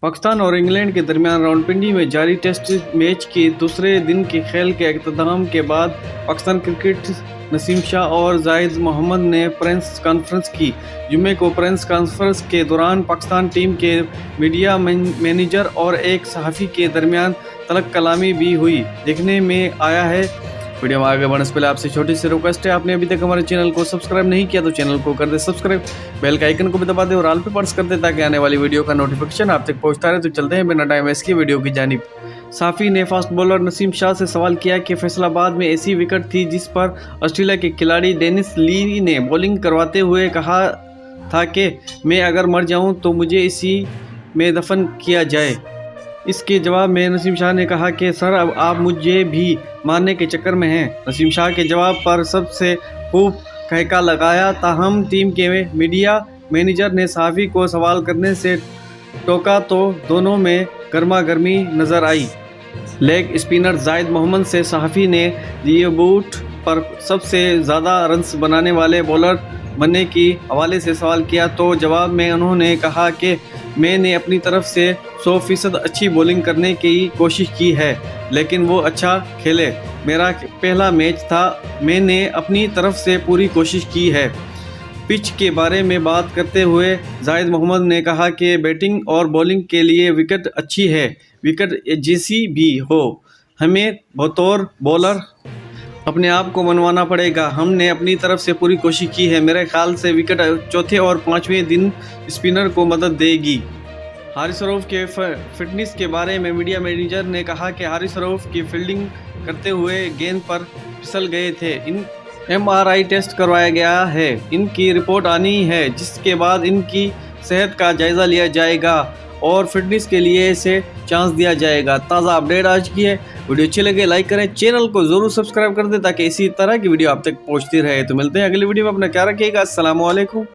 पाकिस्तान और इंग्लैंड के दरमियान रावलपिंडी में जारी टेस्ट मैच के दूसरे दिन के खेल के अख्ताम के बाद पाकिस्तान क्रिकेट नसीम शाह और जाहिद मोहम्मद ने प्रेस कॉन्फ्रेंस की। जुम्मे को प्रेस कॉन्फ्रेंस के दौरान पाकिस्तान टीम के मीडिया मैनेजर और एक सहाफ़ी के दरमियान तलक कलामी भी हुई, देखने में आया है। वीडियो में आगे बढ़ने से पहले आपसे छोटी सी रिक्वेस्ट है, आपने अभी तक हमारे चैनल को सब्सक्राइब नहीं किया तो चैनल को कर दे सब्सक्राइब, बेल का आइकन को भी दबा दे और ऑल पे प्रेस कर दे ताकि आने वाली वीडियो का नोटिफिकेशन आप तक पहुंचता रहे। तो चलते हैं बिना टाइम वेस्ट किए वीडियो की जानिब। साफ़ी ने फास्ट बॉलर नसीम शाह से सवाल किया कि फैसलाबाद में ऐसी विकेट थी जिस पर ऑस्ट्रेलिया के खिलाड़ी डेनिस ली ने बॉलिंग करवाते हुए कहा था कि मैं अगर मर जाऊं तो मुझे इसी में दफन किया जाए। इसके जवाब में नसीम शाह ने कहा कि सर अब आप मुझे भी मारने के चक्कर में हैं। नसीम शाह के जवाब पर सबसे खूब कहका लगाया, ताहम टीम के मीडिया मैनेजर ने सहाफ़ी को सवाल करने से टोका तो दोनों में गर्मा गर्मी नज़र आई। लेग स्पिनर जाहिद मोहम्मद से सहाफ़ी ने डेब्यूट पर सबसे ज़्यादा रन्स बनाने वाले बॉलर बनने की हवाले से सवाल किया तो जवाब में उन्होंने कहा कि मैंने अपनी तरफ से 100% अच्छी बॉलिंग करने की कोशिश की है, लेकिन वो अच्छा खेले। मेरा पहला मैच था, मैंने अपनी तरफ से पूरी कोशिश की है। पिच के बारे में बात करते हुए जाहिद मोहम्मद ने कहा कि बैटिंग और बॉलिंग के लिए विकेट अच्छी है, विकेट जैसी भी हो, हमें बतौर बॉलर अपने आप को मनवाना पड़ेगा। हमने अपनी तरफ से पूरी कोशिश की है। मेरे ख्याल से विकेट चौथे और पांचवें दिन स्पिनर को मदद देगी। हारिस रऊफ के फिटनेस के बारे में मीडिया मैनेजर ने कहा कि हारिस रऊफ की फील्डिंग करते हुए गेंद पर फिसल गए थे। इन MRI टेस्ट करवाया गया है, इनकी रिपोर्ट आनी है, जिसके बाद इनकी सेहत का जायज़ा लिया जाएगा और फिटनेस के लिए इसे चांस दिया जाएगा। ताज़ा अपडेट आज की है। वीडियो अच्छी लगे लाइक करें, चैनल को ज़रूर सब्सक्राइब कर दें ताकि इसी तरह की वीडियो आप तक पहुंचती रहे। तो मिलते हैं अगली वीडियो में, अपना ख्याल रखिएगा। अस्सलाम वालेकुम।